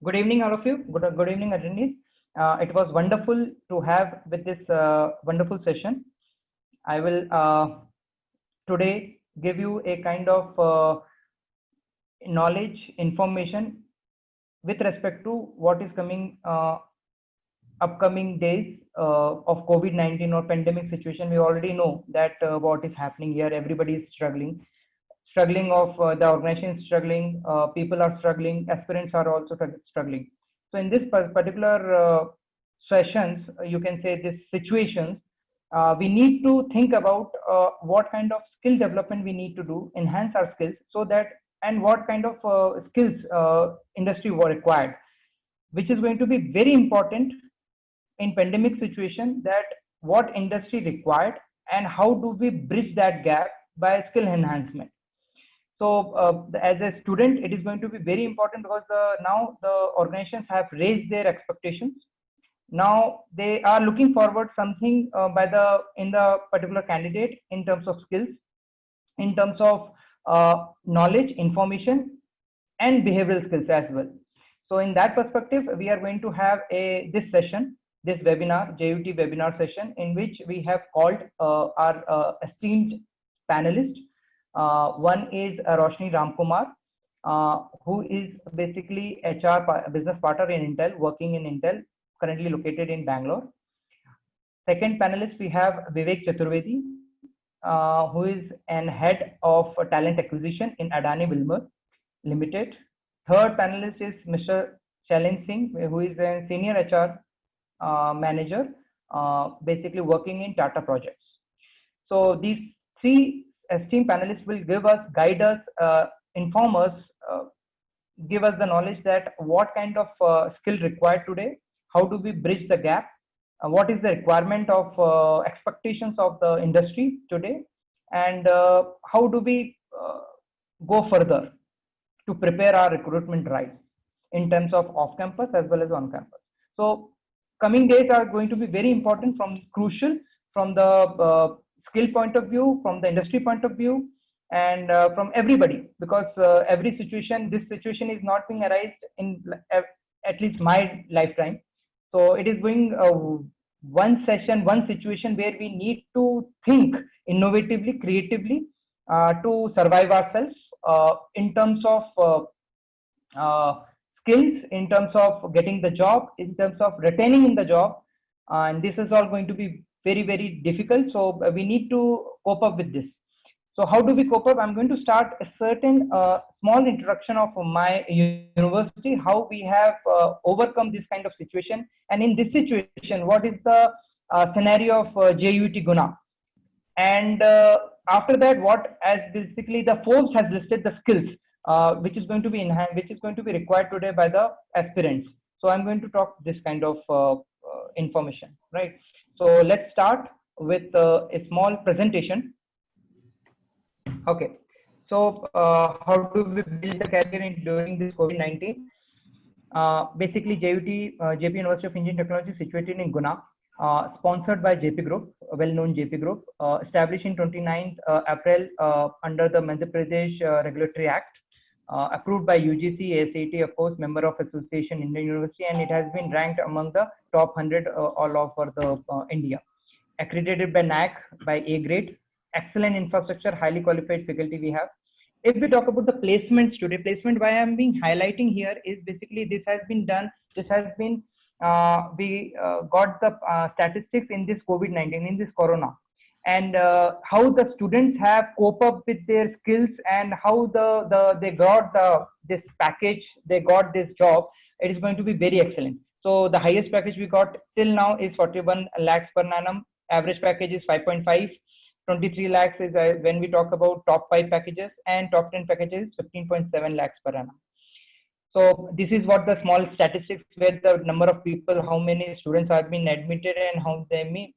Good evening, all of you. Good evening, attendees. It was wonderful to have with this wonderful session. I will today give you a kind of knowledge, information with respect to what is coming upcoming days of COVID-19 or pandemic situation. We already know that what is happening here. Everybody is struggling of the organization is struggling, people are struggling, aspirants are also struggling. So in this particular sessions, you can say this situations, we need to think about what kind of skill development we need to do, enhance our skills, so that and what kind of skills industry were required, which is going to be very important in pandemic situation, that what industry required and how do we bridge that gap by skill enhancement. So as a student, it is going to be very important because now the organizations have raised their expectations. Now they are looking forward something in the particular candidate in terms of skills, in terms of knowledge, information, and behavioral skills as well. So in that perspective, we are going to have this session, this webinar, JUT webinar session, in which we have called our esteemed panelists. One is Roshni Ramkumar, who is basically HR business partner in Intel, working in Intel, currently located in Bangalore. Second panelist, we have Vivek Chaturvedi, who is an head of talent acquisition in Adani Wilmar Limited. Third panelist is Mr. Shailendra Singh, who is a senior HR manager, basically working in Tata Projects. So these three esteemed panelists will guide us, inform us, give us the knowledge that what kind of skill required today, how do we bridge the gap, what is the requirement of expectations of the industry today, and how do we go further to prepare our recruitment drive in terms of off-campus as well as on-campus. So coming days are going to be very important, crucial from the skill point of view, from the industry point of view, and from everybody, because every situation, this situation is not being arised in at least my lifetime. So it is going one session, one situation where we need to think innovatively, creatively to survive ourselves in terms of skills, in terms of getting the job, in terms of retaining in the job, and this is all going to be very, very difficult. So we need to cope up with this. So how do we cope up? I'm going to start a certain small introduction of my university, how we have overcome this kind of situation, and in this situation, what is the scenario of JUT Guna, and after that, what as basically the Forbes has listed the skills which is going to be enhanced, which is going to be required today by the aspirants. So I'm going to talk this kind of information, right? So let's start with a small presentation. Okay, so how do we build the career during this COVID-19? Basically, JP University of Engineering Technology, situated in Guna, sponsored by JP Group, a well-known JP Group, established in 29th April under the Madhya Pradesh Regulatory Act, approved by UGC, ASAT, of course, member of Association Indian University, and it has been ranked among the top 100 all over the India. Accredited by NAAC by A grade, excellent infrastructure, highly qualified faculty we have. If we talk about the placements today, placement why I'm being highlighting here is basically this has been done, this has been, we got the statistics in this COVID-19, in this Corona, and how the students have cope up with their skills and how they got this package, they got this job. It is going to be very excellent. So the highest package we got till now is 41 lakhs per annum. Average package is 5.5. 23 lakhs is when we talk about top 5 packages, and top 10 packages 15.7 lakhs per annum. So this is what the small statistics, where the number of people, how many students have been admitted and how they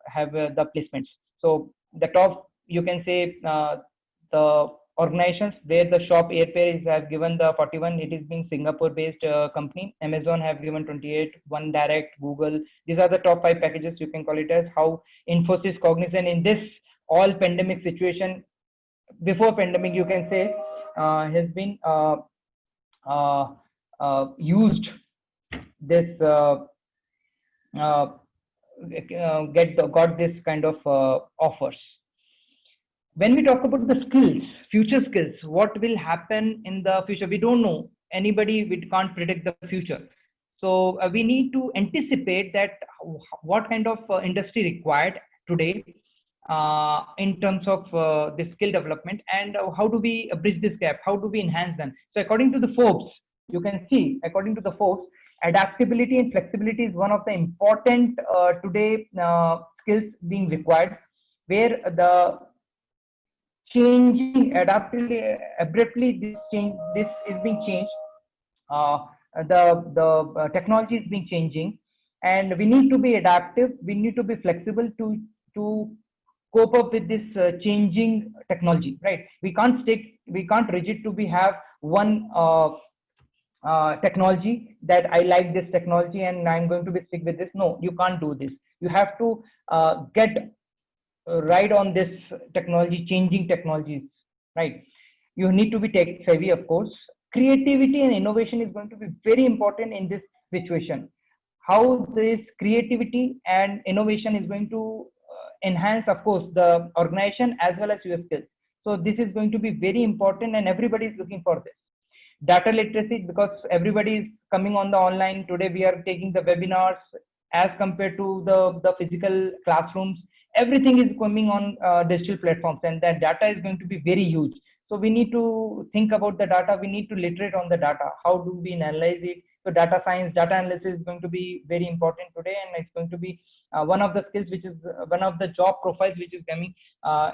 have the placements. So the top, you can say the organizations where the shop airfare have given the 41, it is being Singapore based company. Amazon have given 28, One Direct, Google. These are the top 5 packages, you can call it as. How Infosys, Cognizant in this all pandemic situation, before pandemic you can say, has been used this got this kind of offers. When we talk about the skills, future skills, what will happen in the future? We don't know. Anybody, we can't predict the future. So we need to anticipate that what kind of industry required today in terms of the skill development, and how do we bridge this gap? How do we enhance them? So according to the Forbes, you can see, according to the Forbes, adaptability and flexibility is one of the important today skills being required, where the changing adaptively abruptly this is being changed. uh, the technology is being changing, and we need to be adaptive, we need to be flexible to cope up with this changing technology, right? We can't rigid to be have one technology, that I like this technology and I'm going to be stick with this. No, you can't do this. You have to get right on this technology, changing technologies, right? You need to be tech savvy, of course. Creativity and innovation is going to be very important in this situation. How this creativity and innovation is going to enhance, of course, the organization as well as your skills. So this is going to be very important, and everybody is looking for this. Data literacy, because everybody is coming on the online today. We are taking the webinars as compared to the physical classrooms. Everything is coming on digital platforms, and that data is going to be very huge. So we need to think about the data, we need to literate on the data. How do we analyze it? So data science, data analysis is going to be very important today, and it's going to be one of the skills, which is one of the job profiles which is coming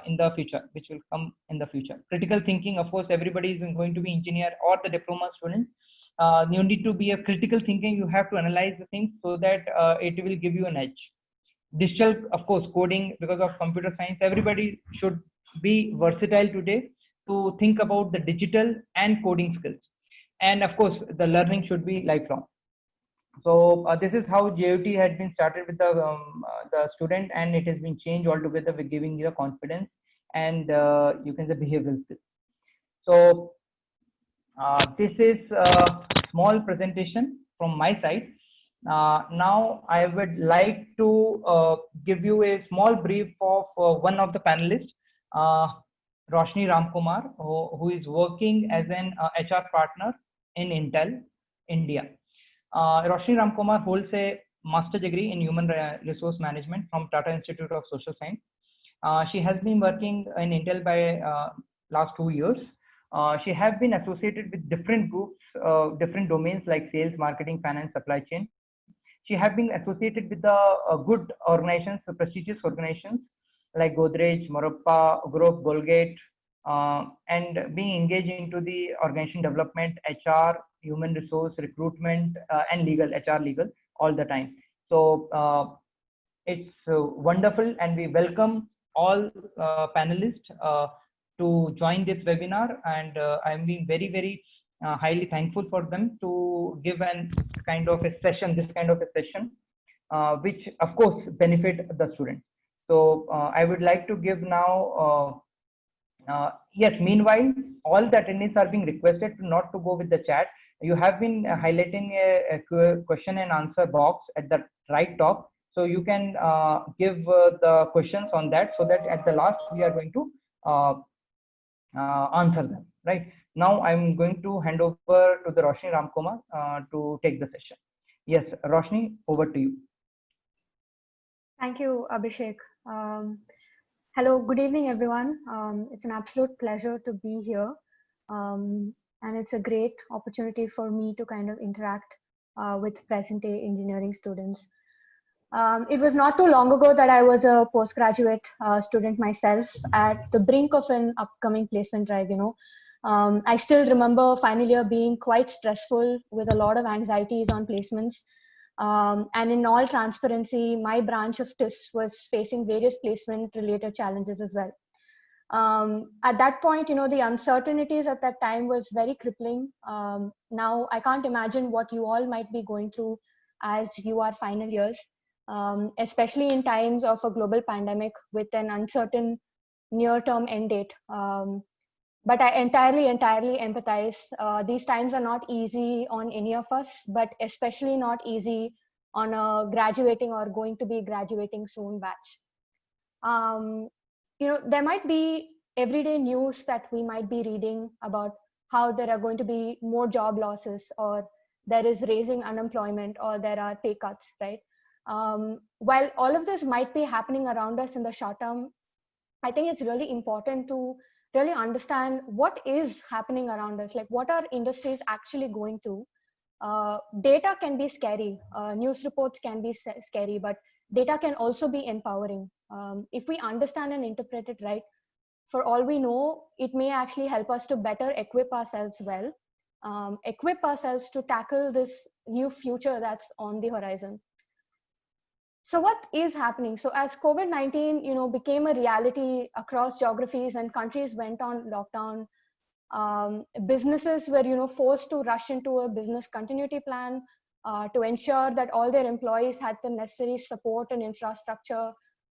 in the future, which will come in the future. Critical thinking, of course, everybody is going to be engineer or the diploma student. You need to be a critical thinking, you have to analyze the things so that it will give you an edge. Digital, of course, coding, because of computer science, everybody should be versatile today to think about the digital and coding skills. And of course, the learning should be lifelong. So this is how JOT had been started with the student, and it has been changed altogether with giving you the confidence and you can say behavioral skills. So this is a small presentation from my side. Now I would like to give you a small brief of one of the panelists, Roshni Ramkumar, who is working as an HR partner in Intel, India. Roshni Ramkumar holds a master's degree in human resource management from Tata Institute of Social Science. She has been working in Intel by last 2 years. She has been associated with different groups, different domains like sales, marketing, finance, supply chain. She has been associated with the good organizations, prestigious organizations like Godrej, Morappa Group, Colgate, and being engaged into the organization development, HR, human resource, recruitment, and legal, HR legal, all the time. So it's wonderful, and we welcome all panelists to join this webinar, and I'm being very, very highly thankful for them to give an kind of a session, this kind of a session, which of course benefit the students. So I would like to give now, yes, meanwhile, all the attendees are being requested to not to go with the chat. You have been highlighting a question and answer box at the right top. So you can give the questions on that, so that at the last we are going to answer them, right? Now I'm going to hand over to the Roshni Ramkumar to take the session. Yes, Roshni, over to you. Thank you, Abhishek. Hello, good evening, everyone. It's an absolute pleasure to be here. And it's a great opportunity for me to kind of interact with present day engineering students. It was not too long ago that I was a postgraduate student myself at the brink of an upcoming placement drive, I still remember final year being quite stressful with a lot of anxieties on placements. And in all transparency, my branch of TIS was facing various placement related challenges as well. At that point, the uncertainties at that time was very crippling. Now I can't imagine what you all might be going through as you are final years, especially in times of a global pandemic with an uncertain near-term end date. but I entirely empathize. These times are not easy on any of us, but especially not easy on a graduating or going to be graduating soon batch. There might be everyday news that we might be reading about how there are going to be more job losses, or there is raising unemployment, or there are pay cuts, right? While all of this might be happening around us in the short term, I think it's really important to really understand what is happening around us, like what are industries actually going through. Data can be scary, news reports can be scary, but data can also be empowering. If we understand and interpret it right, for all we know, it may actually help us to better equip ourselves well, equip ourselves to tackle this new future that's on the horizon. So what is happening? So as COVID-19, became a reality across geographies and countries went on lockdown, businesses were, forced to rush into a business continuity plan to ensure that all their employees had the necessary support and infrastructure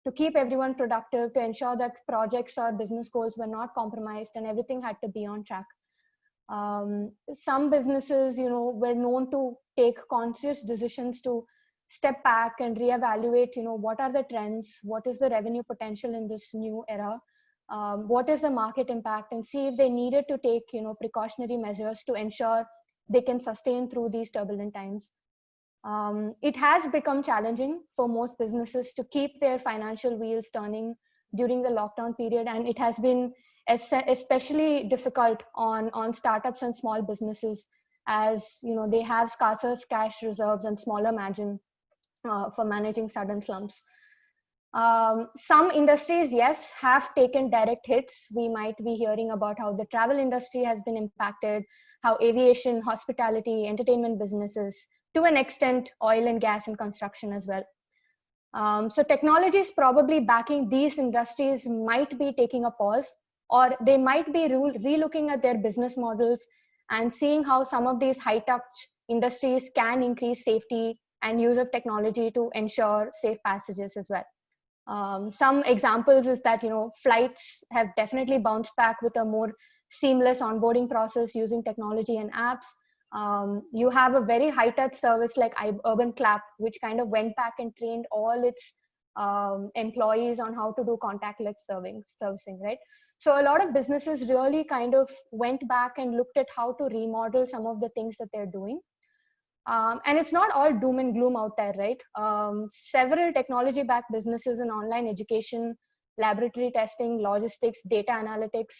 to keep everyone productive, to ensure that projects or business goals were not compromised and everything had to be on track. Some businesses, were known to take conscious decisions to step back and reevaluate, what are the trends, what is the revenue potential in this new era, what is the market impact, and see if they needed to take, precautionary measures to ensure they can sustain through these turbulent times. It has become challenging for most businesses to keep their financial wheels turning during the lockdown period, and it has been especially difficult on startups and small businesses, as they have scarcer cash reserves and smaller margin for managing sudden slumps. Some industries, yes, have taken direct hits. We might be hearing about how the travel industry has been impacted, how aviation, hospitality, entertainment businesses, to an extent, oil and gas and construction as well. So technologies probably backing these industries might be taking a pause, or they might be re-looking at their business models and seeing how some of these high-touch industries can increase safety and use of technology to ensure safe passages as well. Some examples is that, flights have definitely bounced back with a more seamless onboarding process using technology and apps. You have a very high-touch service like Urban Clap, which kind of went back and trained all its employees on how to do contactless servicing, right? So a lot of businesses really kind of went back and looked at how to remodel some of the things that they're doing. And it's not all doom and gloom out there, right? Several technology-backed businesses in online education, laboratory testing, logistics, data analytics,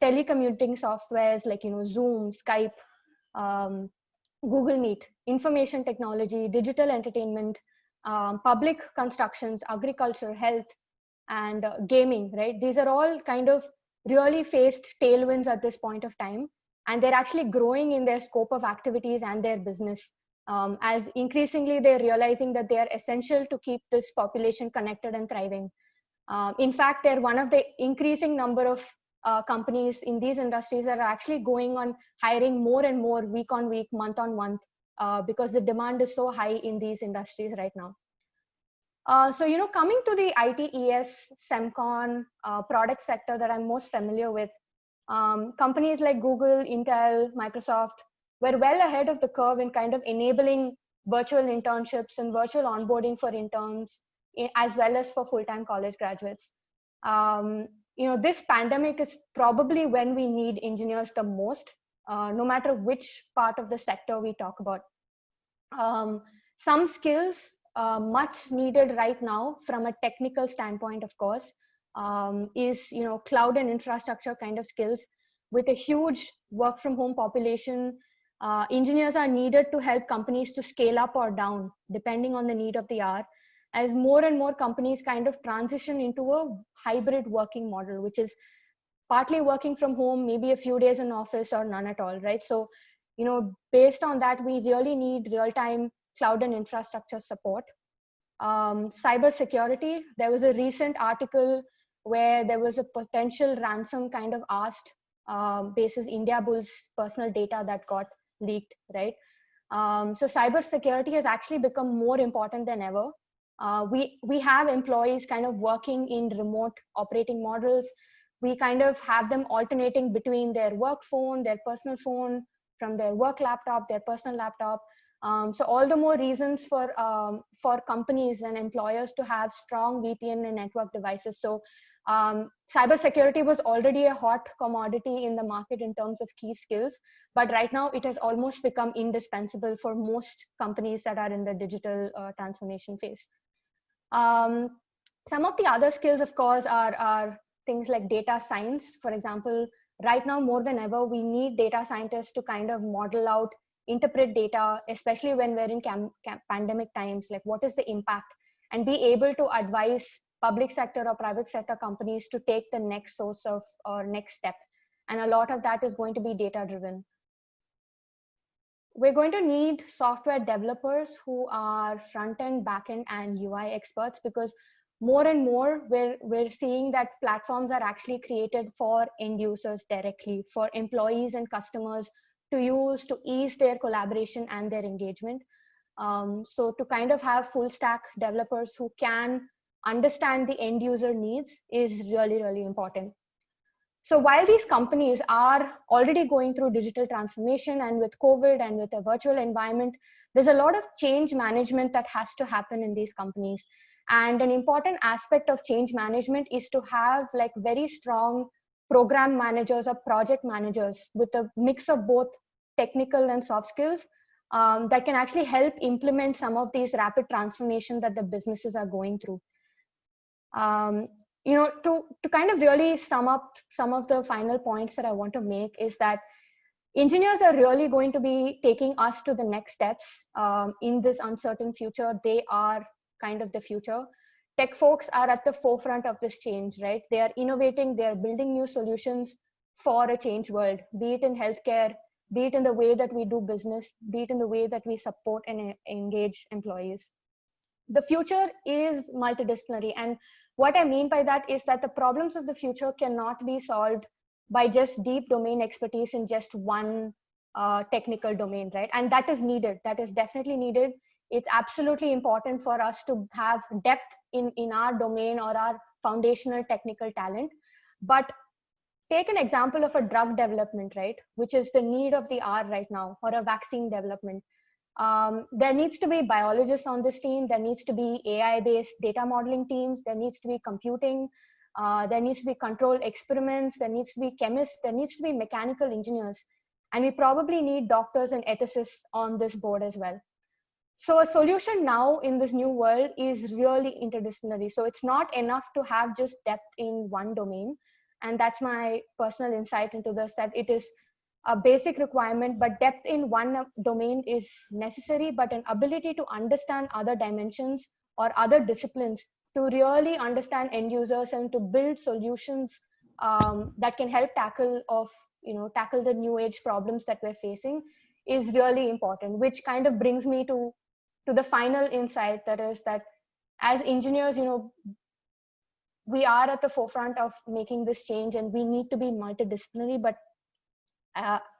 telecommuting softwares like Zoom, Skype, Google Meet, information technology, digital entertainment, public constructions, agriculture, health, and gaming, right? These are all kind of really faced tailwinds at this point of time, and they're actually growing in their scope of activities and their business, as increasingly they're realizing that they are essential to keep this population connected and thriving. In fact, they're one of the increasing number of companies in these industries that are actually going on hiring more and more week on week, month on month, because the demand is so high in these industries right now. So, coming to the ITES, SEMCON product sector that I'm most familiar with, companies like Google, Intel, Microsoft were well ahead of the curve in kind of enabling virtual internships and virtual onboarding for interns, as well as for full-time college graduates. This pandemic is probably when we need engineers the most, no matter which part of the sector we talk about. Some skills much needed right now from a technical standpoint, of course, is cloud and infrastructure kind of skills. With a huge work from home population, engineers are needed to help companies to scale up or down depending on the need of the hour, as more and more companies kind of transition into a hybrid working model, which is partly working from home, maybe a few days in office or none at all, right? So based on that, we really need real-time cloud and infrastructure support. Cyber security, there was a recent article where there was a potential ransom kind of asked basis Indiabulls personal data that got leaked, right? So cyber security has actually become more important than ever. We have employees kind of working in remote operating models. we kind of have them alternating between their work phone, their personal phone, from their work laptop, their personal laptop. So all the more reasons for companies and employers to have strong VPN and network devices. So cybersecurity was already a hot commodity in the market in terms of key skills, but right now it has almost become indispensable for most companies that are in the digital transformation phase. Some of the other skills, of course, are things like data science. For example, right now more than ever, we need data scientists to kind of model out, interpret data, especially when we're in pandemic times, like what is the impact, and be able to advise public sector or private sector companies to take the next source of or next step. And a lot of that is going to be data driven. We're going to need software developers who are front end, back end, and UI experts, because more and more we're seeing that platforms are actually created for end users directly, for employees and customers to use to ease their collaboration and their engagement. So to kind of have full stack developers who can understand the end user needs is really, really important. So while these companies are already going through digital transformation, and with COVID and with a virtual environment, there's a lot of change management that has to happen in these companies. And an important aspect of change management is to have like very strong program managers or project managers with a mix of both technical and soft skills that can actually help implement some of these rapid transformation that the businesses are going through. You know, to kind of really sum up some of the final points that I want to make is that engineers are really going to be taking us to the next steps in this uncertain future. They are kind of the future. Tech folks are at the forefront of this change, right? They are innovating, they are building new solutions for a changed world, be it in healthcare, be it in the way that we do business, be it in the way that we support and engage employees. The future is multidisciplinary. And what I mean by that is that the problems of the future cannot be solved by just deep domain expertise in just one technical domain, right? And that is needed. That is definitely needed. It's absolutely important for us to have depth in our domain or our foundational technical talent. But take an example of a drug development, right? Which is the need of the hour right now, or a vaccine development. There needs to be biologists on this team. There needs to be AI-based data modeling teams. There needs to be computing. There needs to be control experiments. There needs to be chemists. There needs to be mechanical engineers. And we probably need doctors and ethicists on this board as well. So a solution now in this new world is really interdisciplinary. So it's not enough to have just depth in one domain. And that's my personal insight into this, that it is a basic requirement, but depth in one domain is necessary, but an ability to understand other dimensions or other disciplines to really understand end users and to build solutions that can help tackle the new age problems that we're facing is really important, which kind of brings me to the final insight, that is that as engineers, we are at the forefront of making this change, and we need to be multidisciplinary, but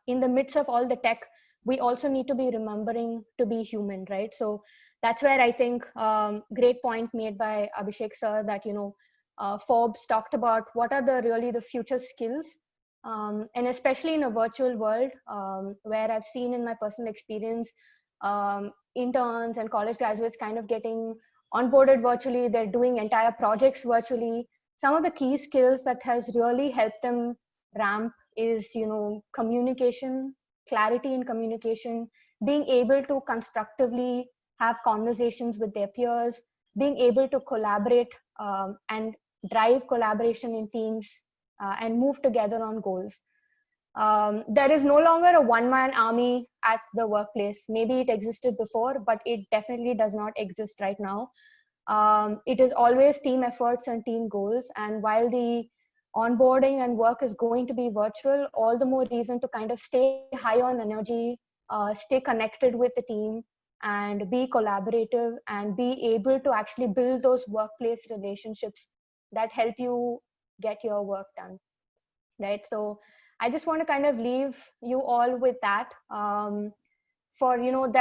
in the midst of all the tech, we also need to be remembering to be human, right? So that's where I think great point made by Abhishek sir, that Forbes talked about what are really the future skills, and especially in a virtual world, where I've seen in my personal experience interns and college graduates kind of getting onboarded virtually. They're doing entire projects virtually. Some of the key skills that has really helped them ramp is communication, clarity in communication, being able to constructively have conversations with their peers, being able to collaborate and drive collaboration in teams and move together on goals. There is no longer a one-man army at the workplace. Maybe it existed before, but it definitely does not exist right now. It is always team efforts and team goals. And while the onboarding and work is going to be virtual, all the more reason to kind of stay high on energy, stay connected with the team, and be collaborative, and be able to actually build those workplace relationships that help you get your work done, right? So I just want to kind of leave you all with that. There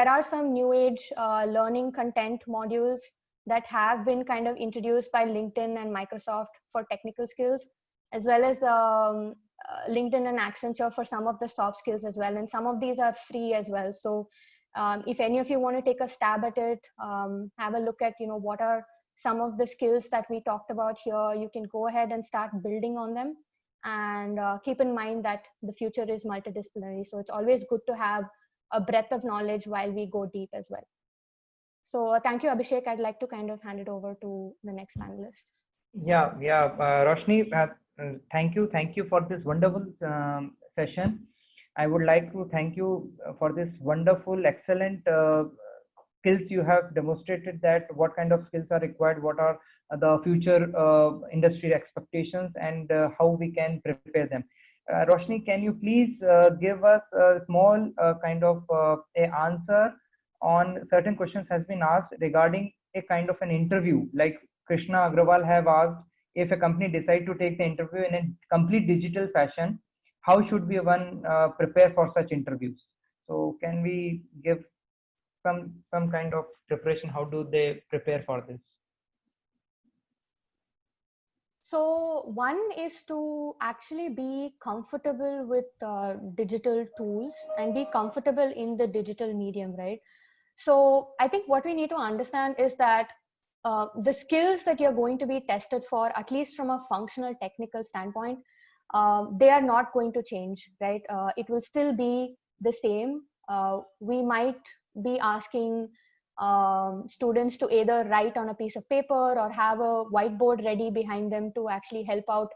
are some new age learning content modules that have been kind of introduced by LinkedIn and Microsoft for technical skills. as well as LinkedIn and Accenture for some of the soft skills as well. And some of these are free as well. So if any of you want to take a stab at it, have a look at, what are some of the skills that we talked about here. You can go ahead and start building on them. And keep in mind that the future is multidisciplinary. So it's always good to have a breadth of knowledge while we go deep as well. So thank you, Abhishek. I'd like to kind of hand it over to the next panelist. Yeah, Roshni, thank you for this wonderful session. I would like to thank you for this wonderful, excellent skills you have demonstrated, that what kind of skills are required, what are the future industry expectations, and how we can prepare them. Roshni, can you please give us a small kind of a answer on certain questions has been asked regarding a kind of an interview, like Krishna Agrawal have asked, if a company decide to take the interview in a complete digital fashion, how should we prepare for such interviews? So can we give some kind of preparation? How do they prepare for this? So one is to actually be comfortable with digital tools and be comfortable in the digital medium, right? So I think what we need to understand is that the skills that you're going to be tested for, at least from a functional technical standpoint, they are not going to change, right? It will still be the same. We might be asking students to either write on a piece of paper or have a whiteboard ready behind them to actually help out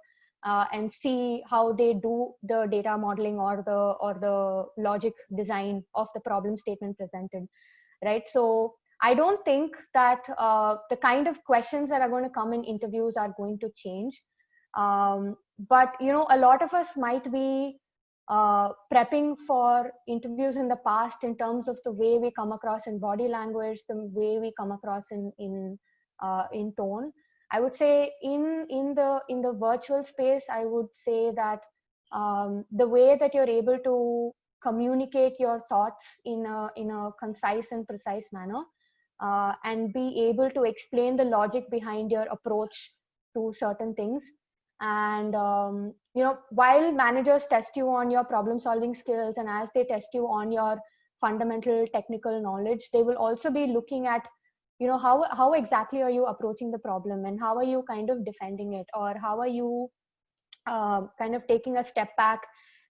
and see how they do the data modeling or the logic design of the problem statement presented, right? So I don't think that the kind of questions that are going to come in interviews are going to change. But a lot of us might be prepping for interviews in the past in terms of the way we come across in body language, the way we come across in tone. I would say in the virtual space, I would say that the way that you're able to communicate your thoughts in a concise and precise manner, and be able to explain the logic behind your approach to certain things. And while managers test you on your problem solving skills, and as they test you on your fundamental technical knowledge, they will also be looking at how exactly are you approaching the problem, and how are you kind of defending it, or how are you kind of taking a step back.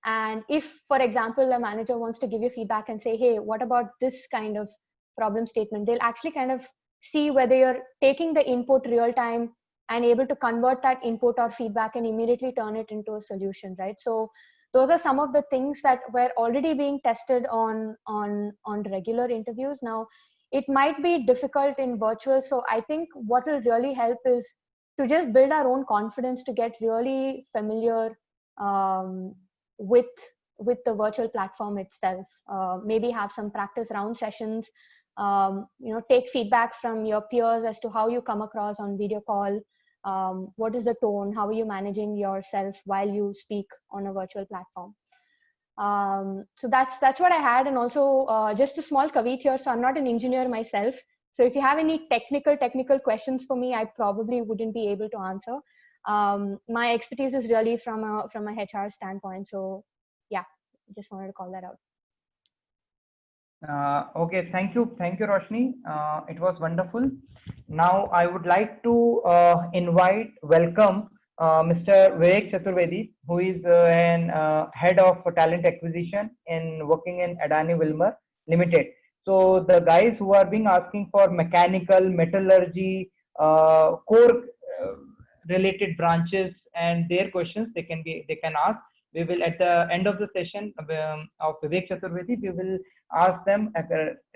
And if, for example, a manager wants to give you feedback and say, hey, what about this kind of problem statement, they'll actually kind of see whether you're taking the input real time and able to convert that input or feedback and immediately turn it into a solution, right? So those are some of the things that were already being tested on regular interviews. Now, it might be difficult in virtual. So I think what will really help is to just build our own confidence, to get really familiar with the virtual platform itself. Maybe have some practice round sessions, take feedback from your peers as to how you come across on video call. What is the tone? How are you managing yourself while you speak on a virtual platform? So that's what I had. And also just a small caveat here. So I'm not an engineer myself. So if you have any technical questions for me, I probably wouldn't be able to answer. My expertise is really from a HR standpoint. So yeah, just wanted to call that out. Okay, thank you, Roshni. It was wonderful. Now I would like to welcome Mr. Vivek Chaturvedi, who is an head of talent acquisition working in Adani Wilmar Limited. So the guys who are being asking for mechanical, metallurgy, core related branches and their questions, they can ask. We will, at the end of the session of Vivek Chaturvedi, we will ask them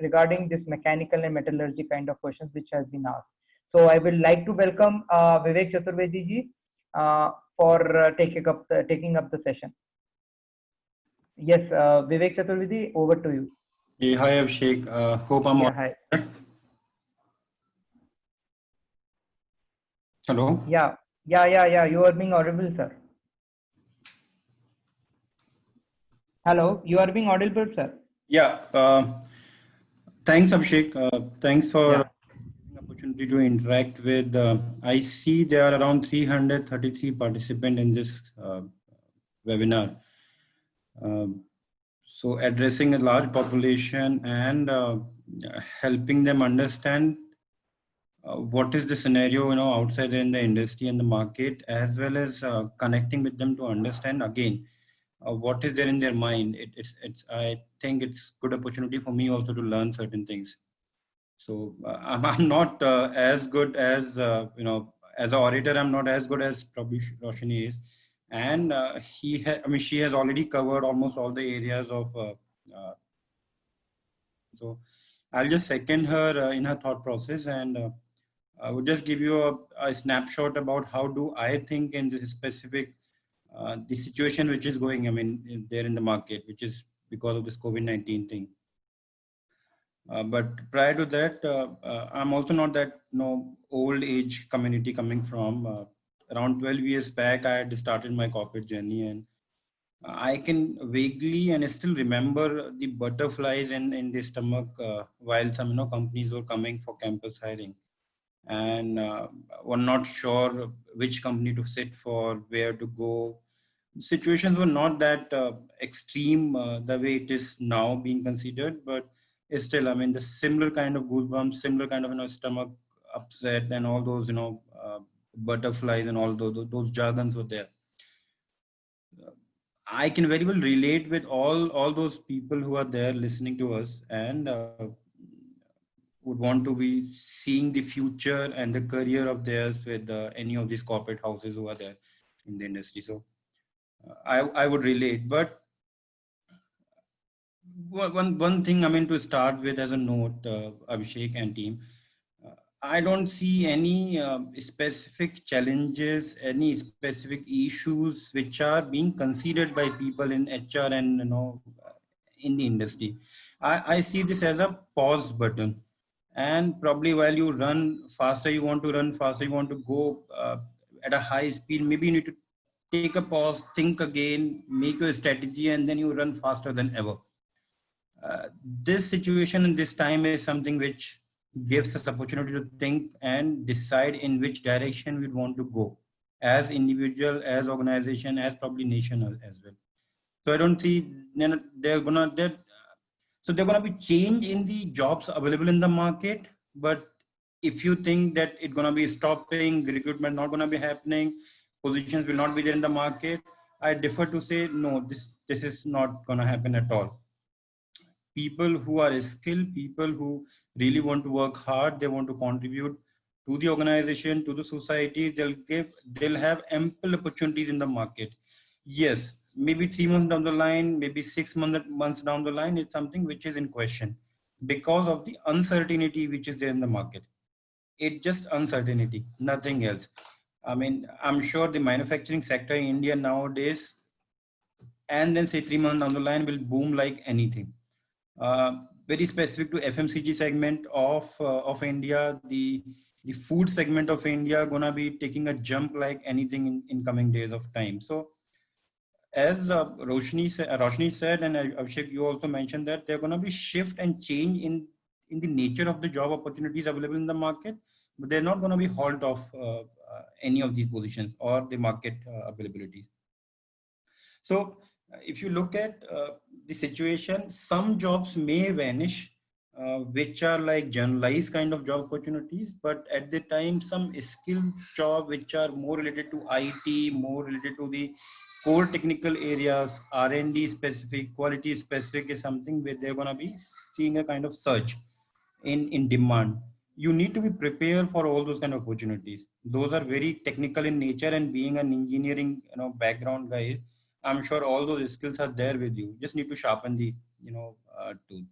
regarding this mechanical and metallurgy kind of questions which has been asked. So I would like to welcome Vivek Chaturvedi ji for taking up the session. Yes, Vivek Chaturvedi, over to you. Hey, hi Abhishek. Hope I'm on. Hi. Hello. Yeah. You are being audible, sir. Hello, you are being audible, sir. Yeah. Thanks, Abhishek. Thanks for the opportunity opportunity to interact with, I see there are around 333 participants in this webinar. So addressing a large population and helping them understand what is the scenario, outside in the industry and the market, as well as connecting with them to understand again what is there in their mind. I think it's good opportunity for me also to learn certain things. So I'm not as good as as an orator. I'm not as good as probably Roshni is, and she has already covered almost all the areas of. So I'll just second her in her thought process, and I would just give you a snapshot about how do I think in this specific the situation which is going. There in the market, which is because of this COVID-19 thing. But prior to that, I'm also not that old age community coming from. Around 12 years back, I had started my corporate journey, and I can vaguely and still remember the butterflies in the stomach while some companies were coming for campus hiring, and were not sure which company to sit for, where to go. Situations were not that extreme the way it is now being considered, but still, the similar kind of goosebumps, similar kind of stomach upset, and all those butterflies and all those jargons were there. I can very well relate with all those people who are there listening to us, and would want to be seeing the future and the career of theirs with any of these corporate houses who are there in the industry. So I would relate, but one thing to start with as a note, Abhishek and team, I don't see any specific challenges, any specific issues which are being considered by people in HR and in the industry. I see this as a pause button, and probably while you run faster, you want to run faster, you want to go at a high speed. Maybe you need to take a pause, think again, make your strategy, and then you run faster than ever. This situation and this time is something which gives us opportunity to think and decide in which direction we want to go as individual, as organization, as probably nation as well. So I don't see they're gonna be change in the jobs available in the market. But if you think that it's gonna be stopping, the recruitment not gonna be happening, positions will not be there in the market, I defer to say no. This is not gonna happen at all. People who are skilled, people who really want to work hard, they want to contribute to the organization, to the society, they'll have ample opportunities in the market. Yes, maybe 3 months down the line, maybe 6 months down the line, it's something which is in question because of the uncertainty which is there in the market. It's just uncertainty, nothing else. I'm sure the manufacturing sector in India nowadays, and then say 3 months down the line, will boom like anything. Very specific to FMCG segment of India, the food segment of India gonna be taking a jump like anything in coming days of time. So as Roshni said, and Abhishek, you also mentioned that there are gonna be shift and change in the nature of the job opportunities available in the market, but they're not gonna be halt of any of these positions or the market availability. So if you look at the situation, some jobs may vanish, which are like generalized kind of job opportunities, but at the time, some skilled job which are more related to IT, more related to the core technical areas, R&D specific, quality specific is something where they're gonna be seeing a kind of surge in demand. You need to be prepared for all those kind of opportunities. Those are very technical in nature, and being an engineering background guy, I'm sure all those skills are there with you. Just need to sharpen the tool.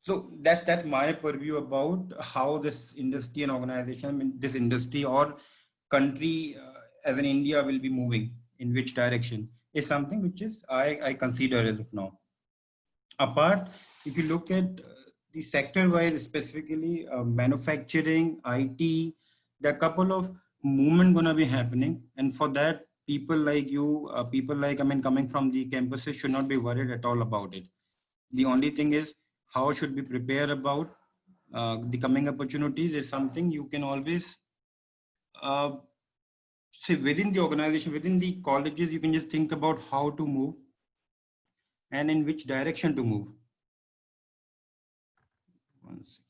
So that's my purview about how this industry and organization, this industry or country as in India will be moving in which direction is something which is I consider as of now. Apart, if you look at the sector wise, specifically manufacturing, IT, there are a couple of movement gonna be happening, and for that, people like you, coming from the campuses should not be worried at all about it. The only thing is how should we prepare about the coming opportunities is something you can always say within the organization, within the colleges, you can just think about how to move and in which direction to move. One second.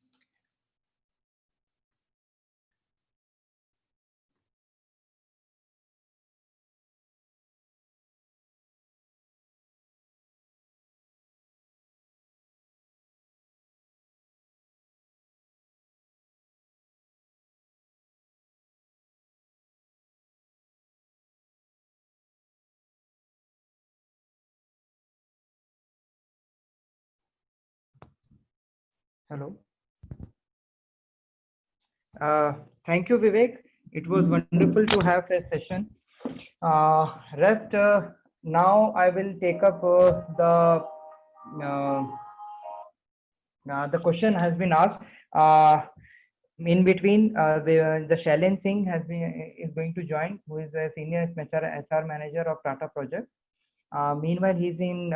Hello. Thank you, Vivek. It was wonderful to have a session. Rest, now I will take up the question has been asked. In between, the Shailen Singh is going to join, who is a senior HR manager of Tata Project. Meanwhile, he's in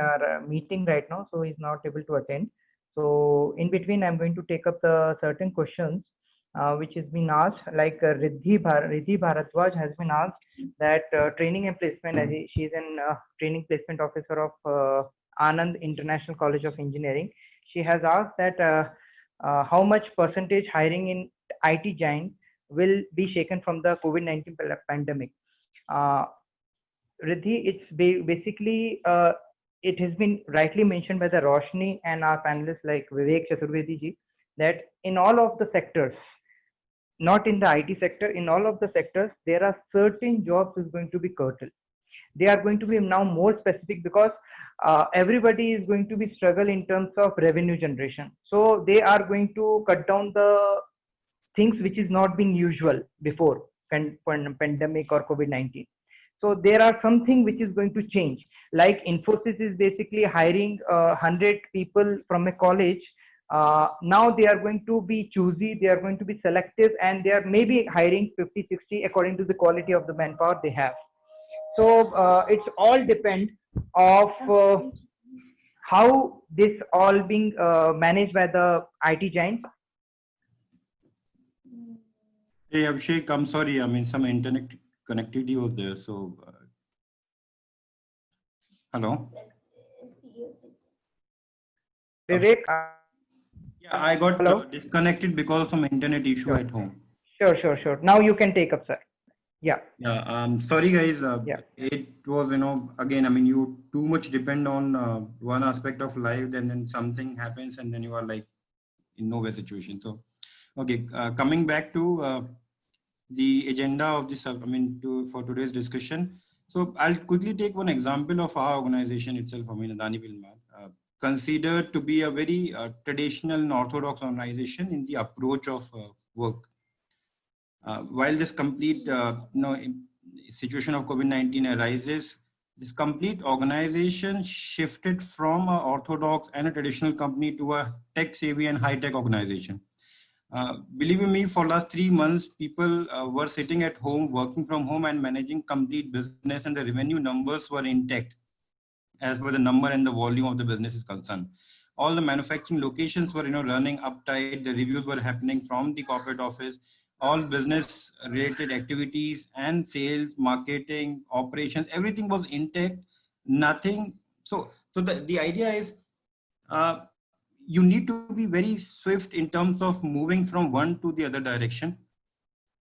meeting right now, so he's not able to attend. So in between, I'm going to take up the certain questions which has been asked. Like Riddhi Bharadwaj has been asked that training and placement. She's an training placement officer of Anand International College of Engineering. She has asked that how much percentage hiring in IT giant will be shaken from the COVID-19 pandemic. Riddhi, it's basically it has been rightly mentioned by the Roshni and our panelists like Vivek Chaturvedi ji that in all of the sectors, not in the IT sector, in all of the sectors, there are certain jobs is going to be curtailed. They are going to be now more specific because everybody is going to be struggle in terms of revenue generation. So they are going to cut down the things which is not being usual before pandemic or COVID-19. So there are something which is going to change. Like Infosys is basically hiring 100 people from a college. Now they are going to be choosy, they are going to be selective, and they are maybe hiring 50, 60 according to the quality of the manpower they have. So it's all depend of how this all being managed by the IT giants. Hey Abhishek, I'm sorry. I mean, some internet connectivity was there. So, hello. Vivek. Yeah, I got disconnected because of some internet issue at home. Sure. Now you can take up, sir. Yeah. Sorry guys. It was, again, I mean, you too much depend on one aspect of life, then something happens and then you are like in nowhere situation. So, okay, coming back to the agenda of this, for today's discussion. So I'll quickly take one example of our organization itself, Adani Wilmar, considered to be a very traditional and orthodox organization in the approach of work. While this complete situation of COVID-19 arises, this complete organization shifted from an orthodox and a traditional company to a tech-savvy and high-tech organization. Believe me, for last 3 months, people were sitting at home, working from home and managing complete business, and the revenue numbers were intact as per the number and the volume of the business is concerned. All the manufacturing locations were running uptight, the reviews were happening from the corporate office, all business related activities and sales, marketing, operations, everything was intact, nothing. So the idea is, you need to be very swift in terms of moving from one to the other direction,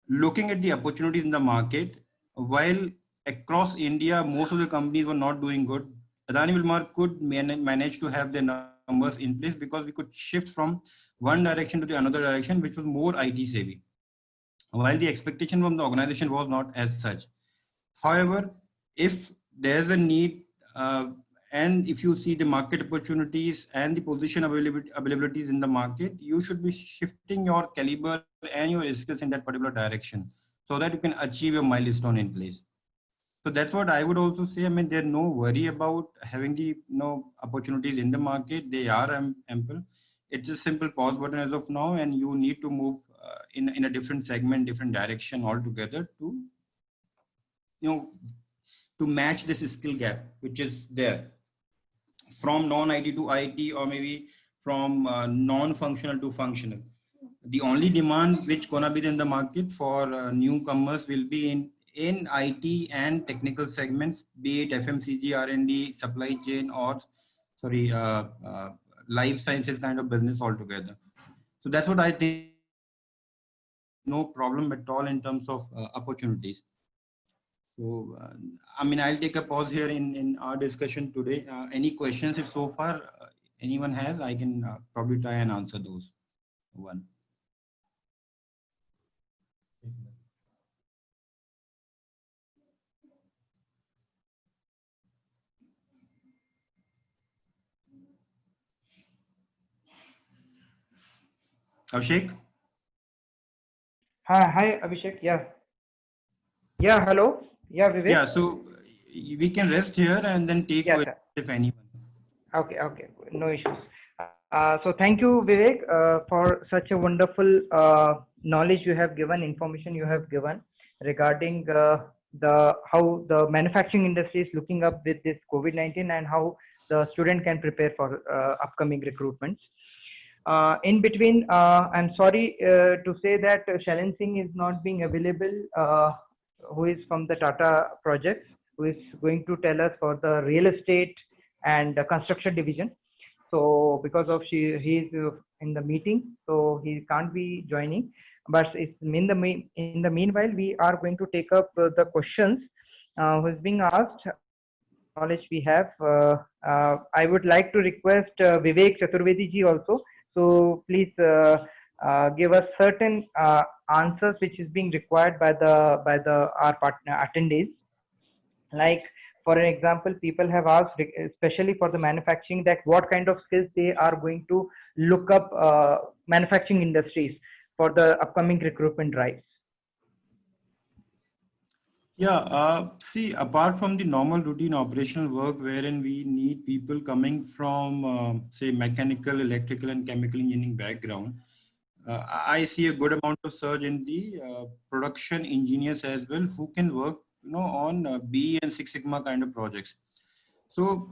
looking at the opportunities in the market. While across India, most of the companies were not doing good, Adani Wilmar could manage to have their numbers in place because we could shift from one direction to the another direction, which was more IT savvy, while the expectation from the organization was not as such. However, if there's a need, and if you see the market opportunities and the position availabilities in the market, you should be shifting your caliber and your skills in that particular direction so that you can achieve your milestone in place. So that's what I would also say. I mean, there's no worry about having the opportunities in the market. They are ample. It's a simple pause button as of now, and you need to move in a different segment, different direction altogether to to match this skill gap which is there, from non-IT to IT, or maybe from non-functional to functional. The only demand which gonna be in the market for newcomers will be in IT and technical segments, be it FMCG, R&D, supply chain, or sorry, life sciences kind of business altogether. So that's what I think. No problem at all in terms of opportunities. So, I mean, I'll take a pause here in our discussion today. Any questions, if so far anyone has, I can probably try and answer those. One. Abhishek? Hi, Abhishek. Yeah. Yeah, hello. Yeah, Vivek. Yeah, so we can rest here and then take Yes, questions if anyone. okay, no issues. So thank you, Vivek, for such a wonderful knowledge you have given, information you have given regarding the how the manufacturing industry is looking up with this COVID-19 and how the student can prepare for upcoming recruitments. In between, I'm sorry to say that Shailin Singh is not being available, who is from the Tata projects, who is going to tell us for the real estate and construction division. So because of he's in the meeting, so he can't be joining. But it's in the meanwhile, we are going to take up the questions who is being asked. Knowledge we have. I would like to request Vivek Chaturvedi ji also. So please give us certain answers which is being required by our partner attendees. Like for an example, people have asked, especially for the manufacturing, that what kind of skills they are going to look up manufacturing industries for the upcoming recruitment drives. Yeah, see, apart from the normal routine operational work wherein we need people coming from, say, mechanical, electrical, and chemical engineering background, I see a good amount of surge in the production engineers as well who can work, on B and Six Sigma kind of projects. So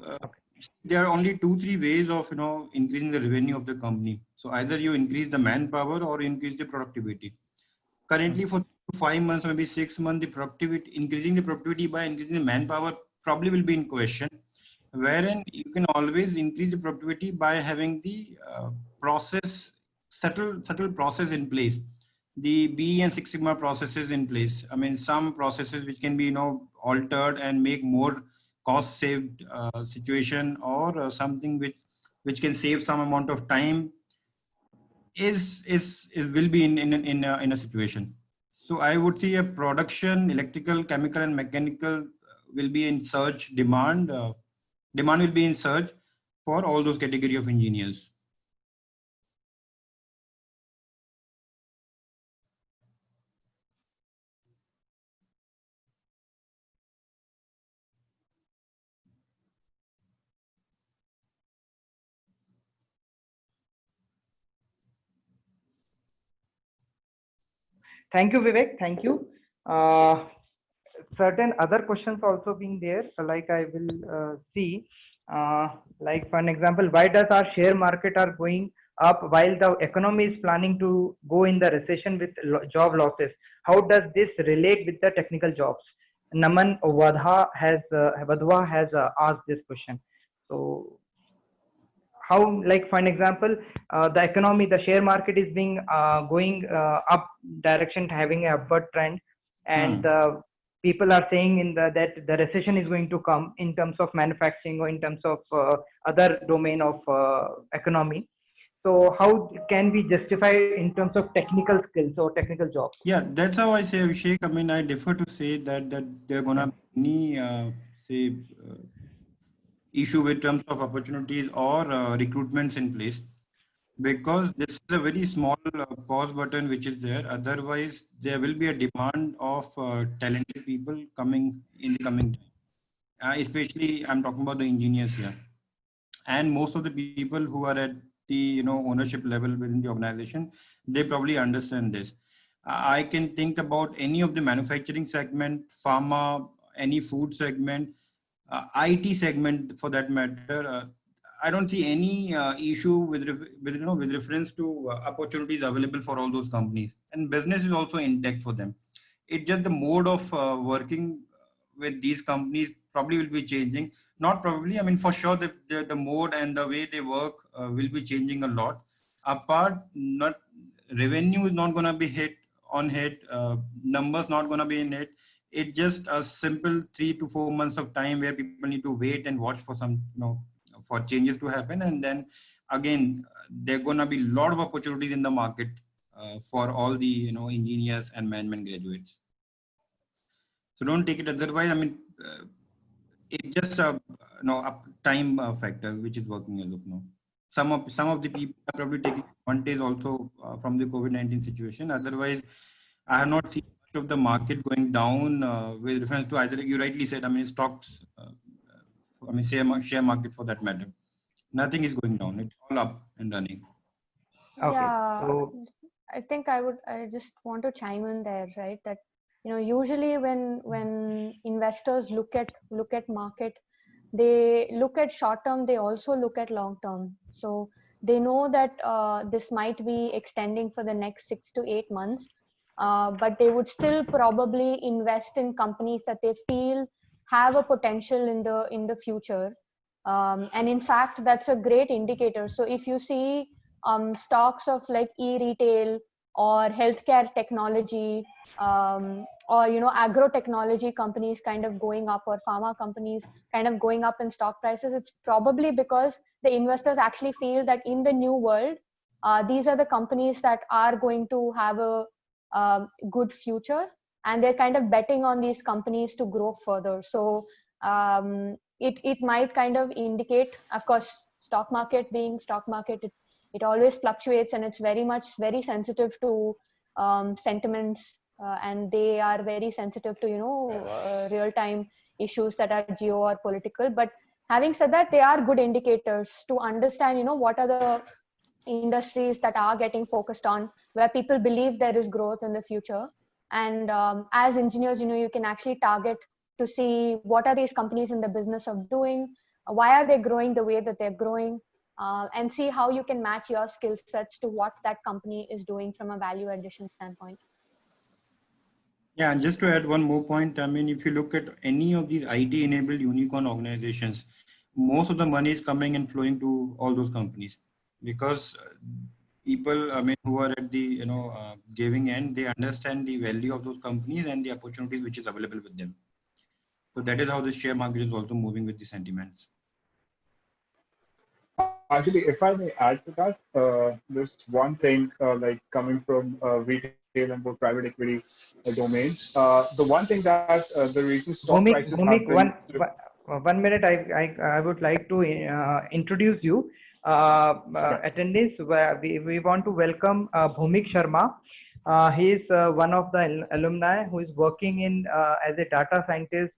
there are only 2-3 ways of, increasing the revenue of the company. So either you increase the manpower or increase the productivity. Currently, for 5 months, maybe 6 months, the productivity, increasing the productivity by increasing the manpower probably will be in question. Wherein you can always increase the productivity by having the subtle process in place, the B and Six Sigma processes in place. I mean, some processes which can be, altered and make more cost saved situation, or something which can save some amount of time is will be in a situation. So I would say a production, electrical, chemical, and mechanical will be in surge demand. Demand will be in surge for all those category of engineers. Thank you, Vivek. Thank you. Certain other questions also being there, like I will see. Like for an example, why does our share market are going up while the economy is planning to go in the recession with job losses? How does this relate with the technical jobs? Naman Vadha has asked this question. So how, like for an example, the economy, the share market is being going up direction, having a upward trend, and people are saying that the recession is going to come in terms of manufacturing or in terms of other domain of economy. So how can we justify in terms of technical skills or technical jobs? Yeah, that's how I say, Abhishek. I mean, I defer to say that there are gonna be any say issue with terms of opportunities or recruitments in place, because this is a very small pause button which is there. Otherwise, there will be a demand of talented people coming in the coming time. Especially, I'm talking about the engineers here, and most of the people who are at the ownership level within the organization, they probably understand this. I can think about any of the manufacturing segment, pharma, any food segment, IT segment for that matter. I don't see any issue with reference to opportunities available for all those companies, and business is also intact for them. It's just the mode of working with these companies probably will be changing. Not probably, I mean for sure, the mode and the way they work will be changing a lot. Apart, not revenue is not going to be hit, numbers not going to be in it. It's just a simple 3 to 4 months of time where people need to wait and watch for some, for changes to happen, and then again there are going to be a lot of opportunities in the market for all the engineers and management graduates. So don't take it otherwise. I mean, it's just a time factor which is working as of now. Some of the people are probably taking advantage also from the COVID-19 situation. Otherwise, I have not seen much of the market going down with reference to either, you rightly said, I mean, stocks, I mean, share market for that matter. Nothing is going down. It's all up and running. Okay. Yeah, So I think I just want to chime in there, right? That usually when investors look at market, they look at short term, they also look at long term. So they know that this might be extending for the next 6 to 8 months, but they would still probably invest in companies that they feel have a potential in the future. And in fact, that's a great indicator. So if you see stocks of like e-retail or healthcare technology, or agro technology companies kind of going up, or pharma companies kind of going up in stock prices, it's probably because the investors actually feel that in the new world, these are the companies that are going to have a good future, and they're kind of betting on these companies to grow further. So it might kind of indicate, of course, stock market being stock market, it always fluctuates, and it's very sensitive to sentiments, and they are very sensitive to real time issues that are geo or political. But having said that, they are good indicators to understand what are the industries that are getting focused on, where people believe there is growth in the future. And as engineers, you can actually target to see what are these companies in the business of doing, why are they growing the way that they're growing, and see how you can match your skill sets to what that company is doing from a value addition standpoint. Yeah, and just to add one more point, I mean, if you look at any of these IT-enabled unicorn organizations, most of the money is coming and flowing to all those companies, because people, I mean, who are at the giving end, they understand the value of those companies and the opportunities which is available with them. So that is how the share market is also moving with the sentiments. Actually, if I may add to that, there's one thing like coming from retail and more private equity domains. The one thing that the recent stock prices have Bhumik, been... 1 minute. I would like to introduce you, attendees. We want to welcome Bhumik Sharma. He is one of the alumni who is working in as a data scientist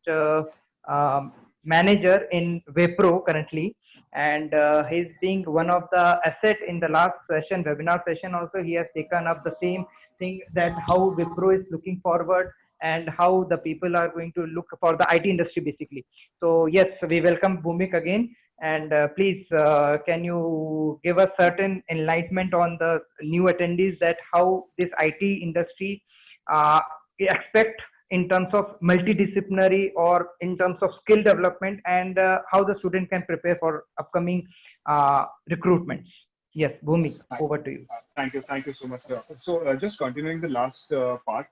manager in Wipro currently, and he's being one of the asset in the last session, webinar session. Also, he has taken up the same thing, that how Wipro is looking forward and how the people are going to look for the IT industry basically. So yes, we welcome Bhumik again, and please can you give us certain enlightenment on the new attendees, that how this IT industry expect in terms of multidisciplinary or in terms of skill development, and how the student can prepare for upcoming recruitments. Yes, Bhumik, over to you. Thank you so much, sir. So just continuing the last part.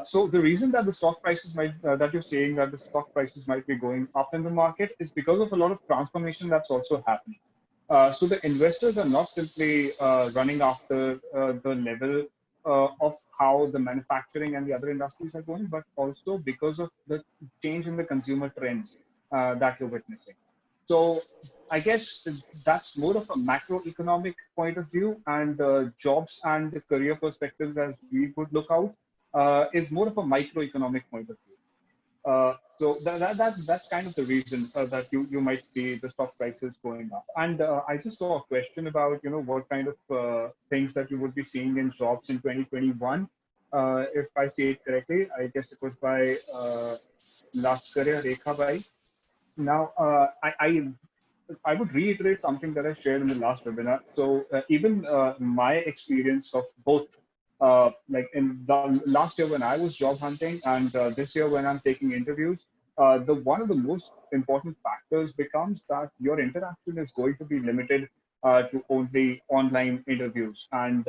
So the reason that the stock prices might, that you're saying that the stock prices might be going up in the market, is because of a lot of transformation that's also happening. So the investors are not simply running after the level of how the manufacturing and the other industries are going, but also because of the change in the consumer trends that you're witnessing. So I guess that's more of a macroeconomic point of view, and jobs and the career perspectives as we would look out is more of a microeconomic point of view. So that's kind of the reason that you might see the stock prices going up. And I just saw a question about what kind of things that you would be seeing in jobs in 2021. If I say it correctly, I guess it was by Laskaria Rekha Bhai. Now, I would reiterate something that I shared in the last webinar. So even my experience of both, like in the last year when I was job hunting and this year when I'm taking interviews, the one of the most important factors becomes that your interaction is going to be limited to only online interviews and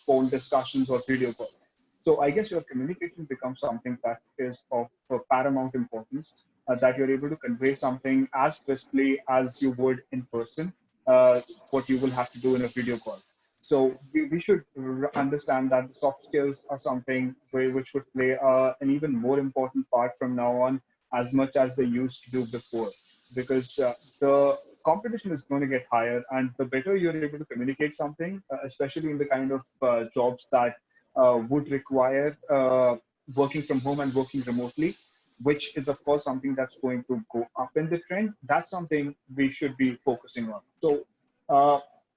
phone discussions or video calls. So I guess your communication becomes something that is of paramount importance, that you're able to convey something as crisply as you would in person, what you will have to do in a video call. So we should understand that the soft skills are something which would play an even more important part from now on, as much as they used to do before, because the competition is going to get higher, and the better you're able to communicate something, especially in the kind of jobs that would require working from home and working remotely, which is of course something that's going to go up in the trend. That's something we should be focusing on. So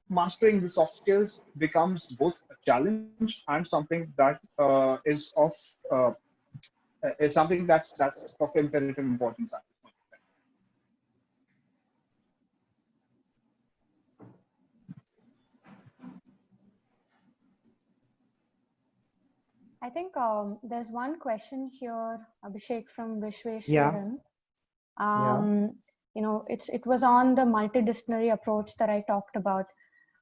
mastering the soft skills becomes both a challenge and something that uh, is something that's of imperative importance at this point. I think there's one question here, Abhishek from Yeah, Vishweshwaran. yeah. It was on the multidisciplinary approach that I talked about.